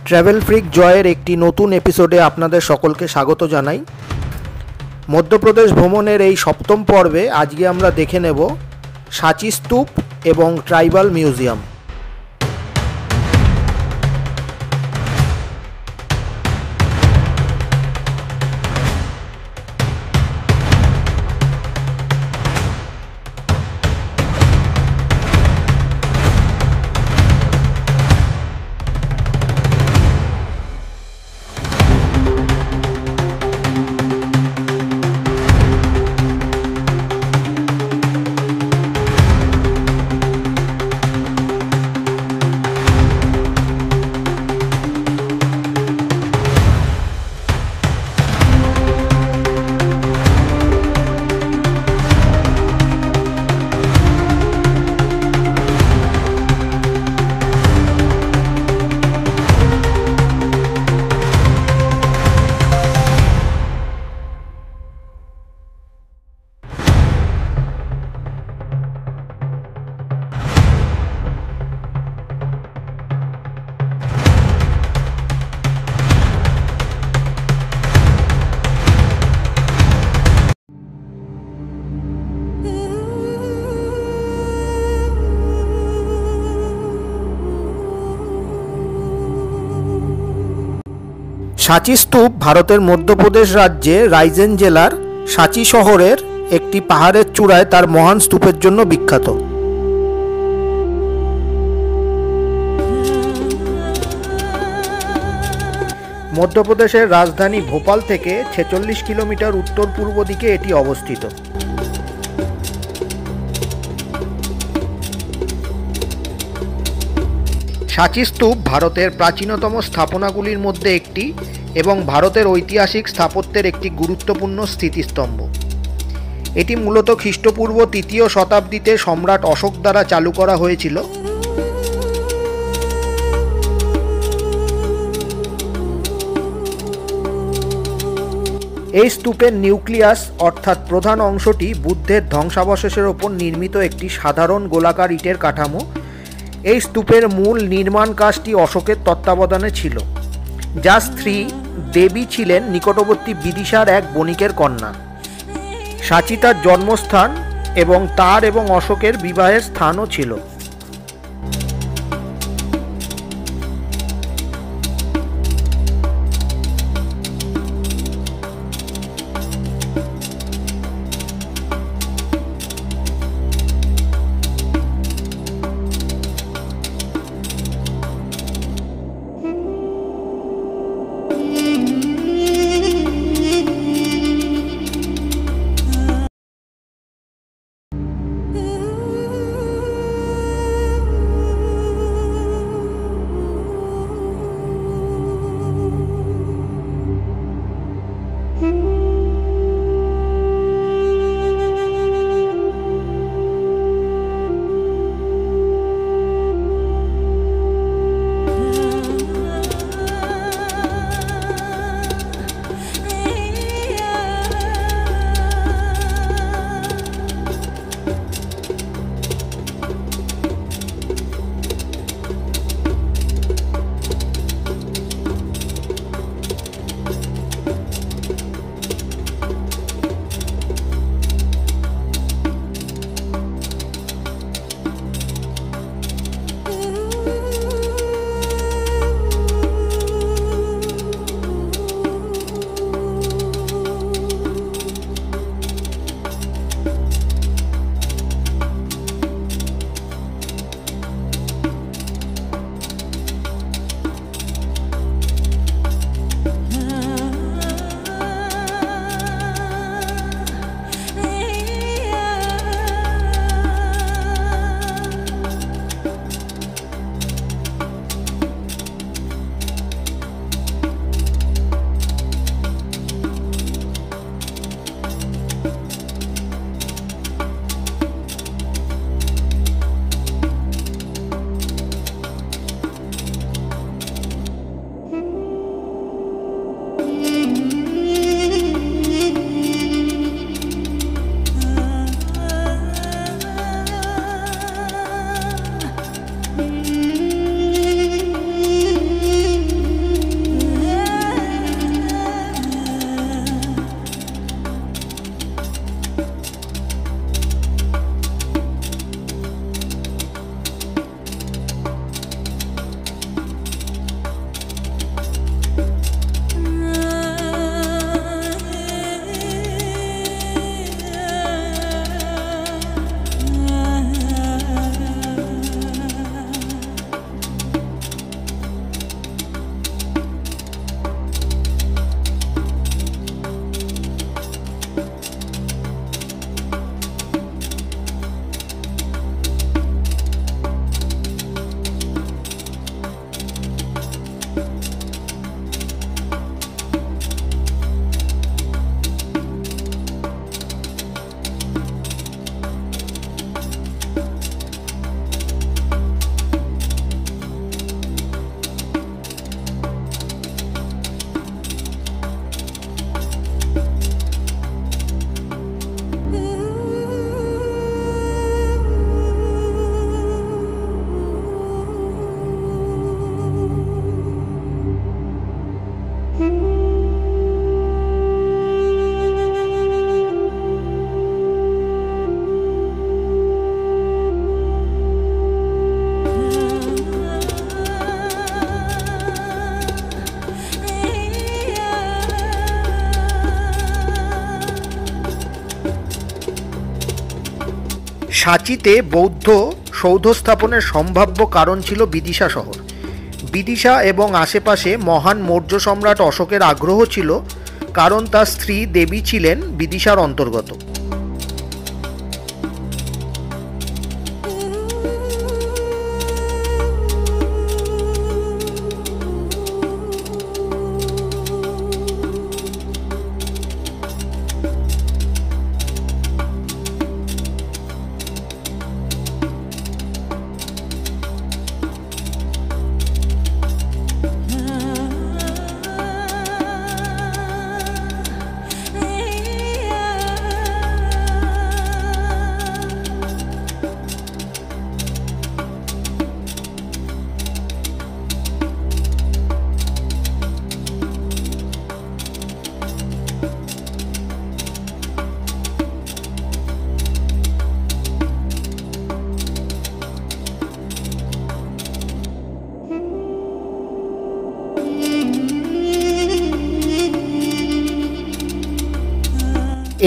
Travel freak জয়ের একটি নতুন এপিসোডে আপনাদের সকলকে স্বাগত জানাই। মধ্যপ্রদেশ ভ্রমণের এই সপ্তম পর্বে আজকে আমরা দেখে নেব সাঁচি স্তূপ এবং ট্রাইবাল মিউজিয়াম। সাঁচি স্তূপ ভারতের মধ্যপ্রদেশ রাজ্যে রাইজেন জেলার সাঁচি শহরের একটি পাহাড়ের চূড়ায় তার মহান স্তূপের জন্য বিখ্যাত। মধ্যপ্রদেশের রাজধানী ভোপাল থেকে 46 কিলোমিটার উত্তর পূর্ব দিকে এটি অবস্থিত। সাঁচি স্তূপ ভারতের প্রাচীনতম স্থাপনাগুলির মধ্যে একটি এবং ভারতের ঐতিহাসিক স্থাপত্যের একটি গুরুত্বপূর্ণ স্মৃতিস্তম্ভ। এটি মূলত খ্রিস্টপূর্ব 3য় শতাব্দীতে সম্রাট অশোক দ্বারা চালু করা হয়েছিল। এই স্তূপের নিউক্লিয়াস অর্থাৎ প্রধান অংশটি বুদ্ধের ধ্বংসাবশেষের ওপর নির্মিত একটি সাধারণ গোলাকার ইটের কাঠামো। এই স্তূপের মূল নির্মাণ কাজটি অশোকের তত্ত্বাবধানে ছিল, যার স্ত্রী দেবী ছিলেন নিকটবর্তী বিদিশার এক বণিকের কন্যা। সাঁচি তার জন্মস্থান এবং তার এবং অশোকের বিবাহের স্থানও ছিল। সাঁচিতে বৌদ্ধ সৌধ স্থাপনের সম্ভাব্য কারণ ছিল বিদিশা শহর। বিদিশা এবং আশেপাশে মহান মৌর্য সম্রাট অশোকের আগ্রহ ছিল, কারণ তার স্ত্রী দেবী ছিলেন বিদিশার অন্তর্গত।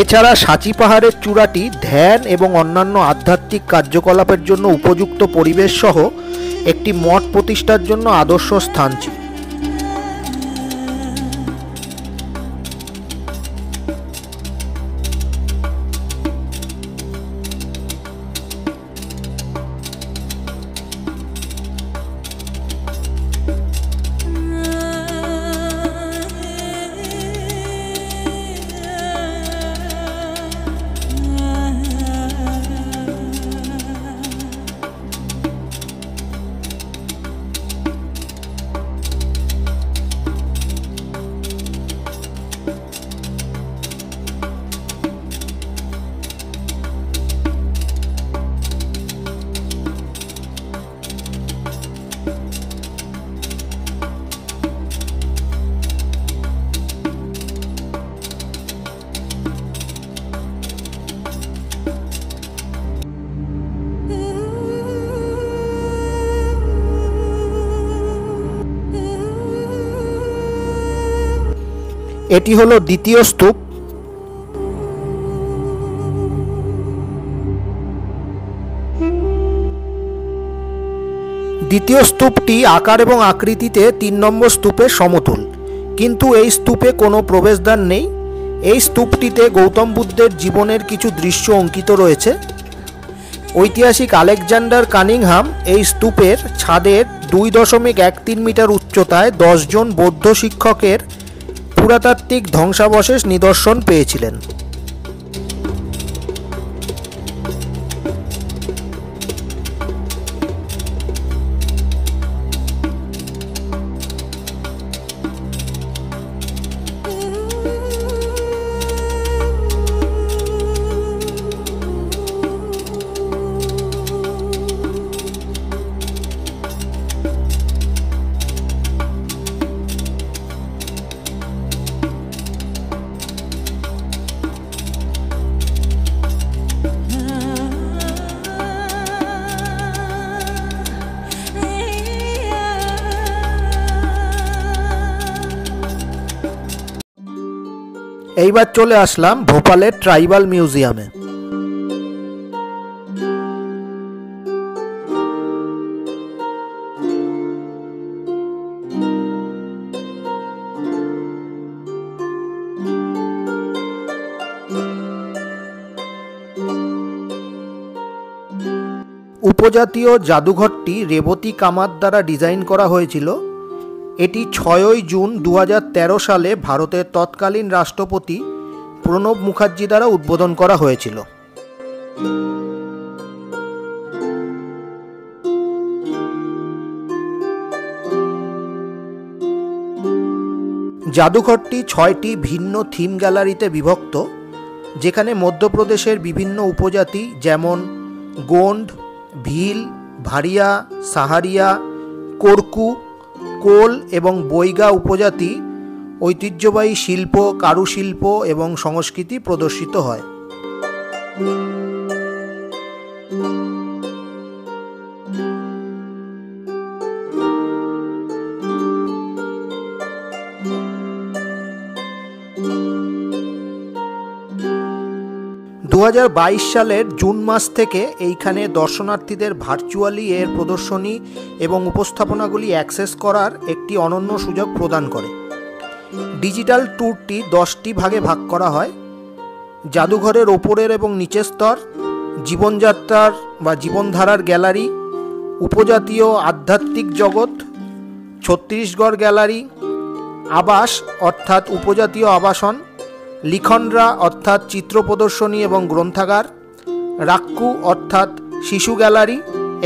এছাড়া সাঁচি পাহাড়ের চূড়াটি ধ্যান এবং অন্যান্য আধ্যাত্মিক কার্যকলাপের জন্য উপযুক্ত পরিবেশ সহ একটি মঠ প্রতিষ্ঠার জন্য আদর্শ স্থান ছিল। এটি হলো দ্বিতীয় স্তূপ। দ্বিতীয় স্তূপটি আকার এবং আকৃতিতে 3 নম্বর স্তূপের সমতুল, কিন্তু এই স্তূপে কোনো প্রবেশদ্বার নেই। এই স্তূপটিতে গৌতম বুদ্ধের জীবনের কিছু দৃশ্য অঙ্কিত রয়েছে। ঐতিহাসিক আলেকজান্ডার কানিংহাম এই স্তূপের ছাদের 2.13 মিটার উচ্চতায় 10 জন বৌদ্ধ শিক্ষকের পুরাতাত্ত্বিক ধ্বংসাবশেষ নিদর্শন পেয়েছিলেন। এইবার চলে আসলাম ভোপালের ট্রাইবাল মিউজিয়ামে। উপজাতীয় জাদুঘরটি রেবতী কামাত দ্বারা ডিজাইন করা হয়েছিল। এটি 6 জুন 2013 সালে ভারতের তৎকালীন রাষ্ট্রপতি প্রণব মুখার্জি দ্বারা উদ্বোধন করা হয়েছিল। জাদুঘরটি 6টি ভিন্ন থিম গ্যালারিতে বিভক্ত, যেখানে মধ্যপ্রদেশের বিভিন্ন উপজাতি যেমন গোন্ড, ভিল, ভারিয়া, সাহারিয়া, কোরকু, কোল এবং বৈগা উপজাতি ঐতিহ্যবাহী শিল্প, কারুশিল্প এবং সংস্কৃতি প্রদর্শিত হয়। 2022 সালের জুন মাস থেকে এইখানে দর্শনার্থীদের ভার্চুয়ালি এর প্রদর্শনী এবং উপস্থাপনাগুলি অ্যাক্সেস করার একটি অনন্য সুযোগ প্রদান করে। ডিজিটাল ট্যুরটি 10টি ভাগে ভাগ করা হয়। জাদুঘরের ওপরের এবং নিচের স্তর, জীবনযাত্রার বা জীবনধারার গ্যালারি, উপজাতীয় আধ্যাত্মিক জগৎ, ছত্তিশগড় গ্যালারি, আবাস অর্থাৎ উপজাতীয় আবাসন, লিখনরা অর্থাৎ চিত্র প্রদর্শনী এবং গ্রন্থাগার, রাক্কু অর্থাৎ শিশু গ্যালারি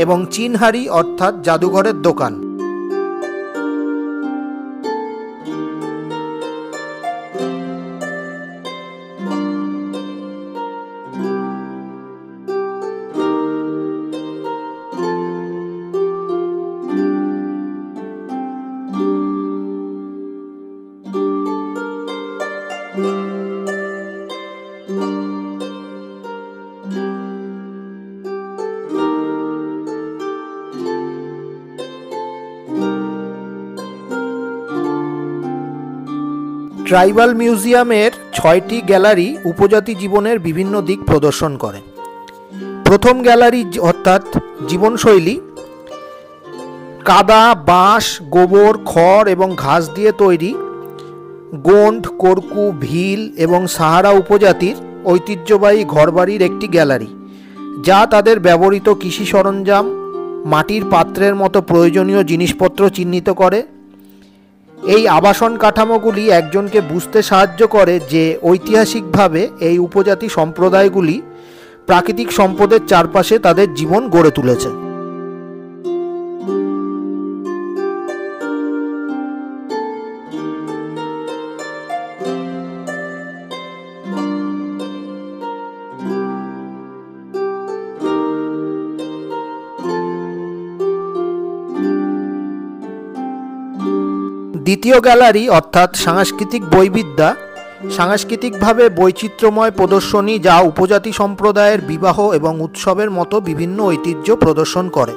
এবং চিনহারি অর্থাৎ জাদুঘরের দোকান। ট্রাইবাল মিউজিয়ামের 6টি গ্যালারি উপজাতি জীবনের বিভিন্ন দিক প্রদর্শন করে। প্রথম গ্যালারি অর্থাৎ জীবনশৈলী, কাদা, বাঁশ, গোবর, খড় এবং ঘাস দিয়ে তৈরি গোন্ড, কোরকু, ভিল এবং সাহারা উপজাতির ঐতিহ্যবাহী ঘরবাড়ির একটি গ্যালারি, যা তাদের ব্যবহৃত কৃষি সরঞ্জাম, মাটির পাত্রের মতো প্রয়োজনীয় জিনিসপত্র চিহ্নিত করে। এই আবাসন কাঠামোগুলি একজনকে বুঝতে সাহায্য করে যে ঐতিহাসিকভাবে এই উপজাতি সম্প্রদায়গুলি প্রাকৃতিক সম্পদের চারপাশে তাদের জীবন গড়ে তুলেছে। দ্বিতীয় গ্যালারি অর্থাৎ সাংস্কৃতিক বৈবিধ্যা, সাংস্কৃতিকভাবে বৈচিত্র্যময় প্রদর্শনী যা উপজাতি সম্প্রদায়ের বিবাহ এবং উৎসবের মতো বিভিন্ন ঐতিহ্য প্রদর্শন করে।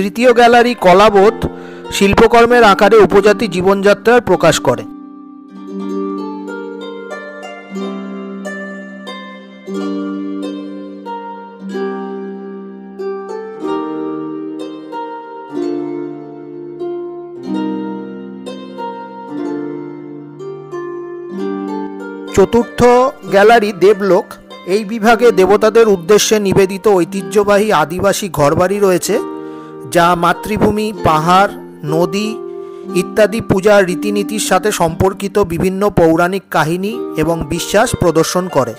তৃতীয় গ্যালারি কলাবোধ শিল্পকর্মের আকারে উপজাতি জীবনযাত্রার প্রকাশ করে। চতুর্থ গ্যালারি দেবলোক। এই বিভাগে দেবতাদের উদ্দেশ্যে নিবেদিত ঐতিহ্যবাহী আদিবাসী ঘরবাড়ি রয়েছে, যা মাতৃভূমি, পাহাড়, নদী ইত্যাদি পূজার রীতিনীতির সাথে সম্পর্কিত বিভিন্ন পৌরাণিক কাহিনী এবং বিশ্বাস প্রদর্শন করে।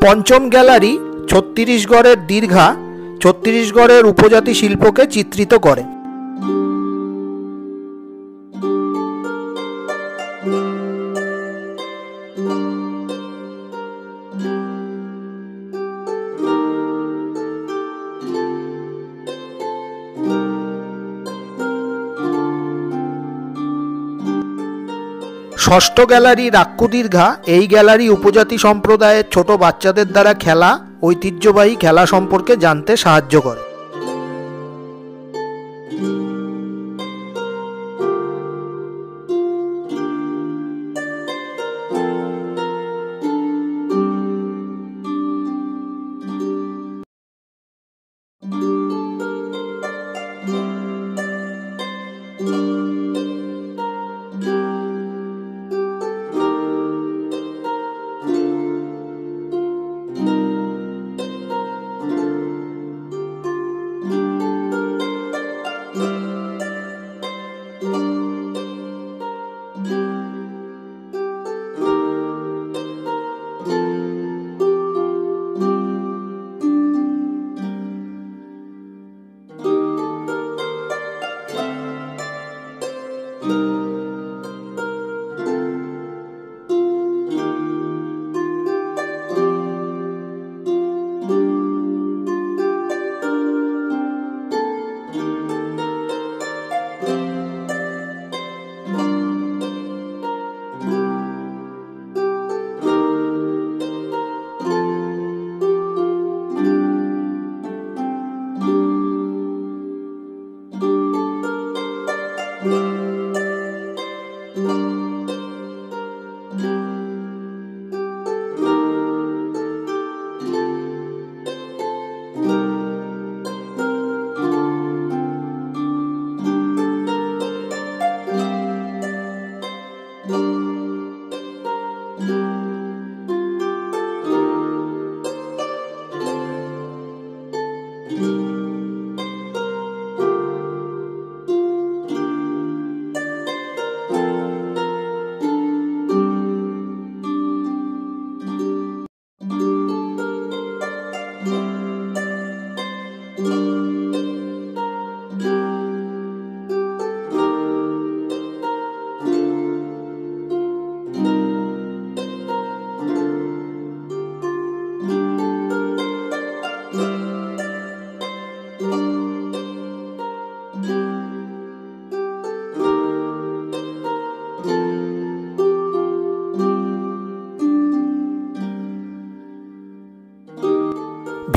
পঞ্চম গ্যালারি ছত্তিশগড়ের দীর্ঘা ছত্তিশগড়ের উপজাতি শিল্পকে চিত্রিত করে। ষষ্ঠ গ্যালারি রাক্কু দীর্ঘা। এই গ্যালারি উপজাতি সম্প্রদায়ের ছোট বাচ্চাদের দ্বারা খেলা ঐতিহ্যবাহী খেলা সম্পর্কে জানতে সাহায্য করে।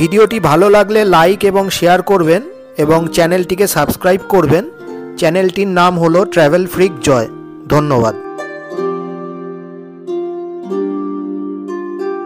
ভিডিওটি ভালো লাগলে লাইক এবং শেয়ার করবেন এবং চ্যানেলটিকে সাবস্ক্রাইব করবেন। চ্যানেলটির নাম হলো ট্র্যাভেল ফ্রিক জয়। ধন্যবাদ।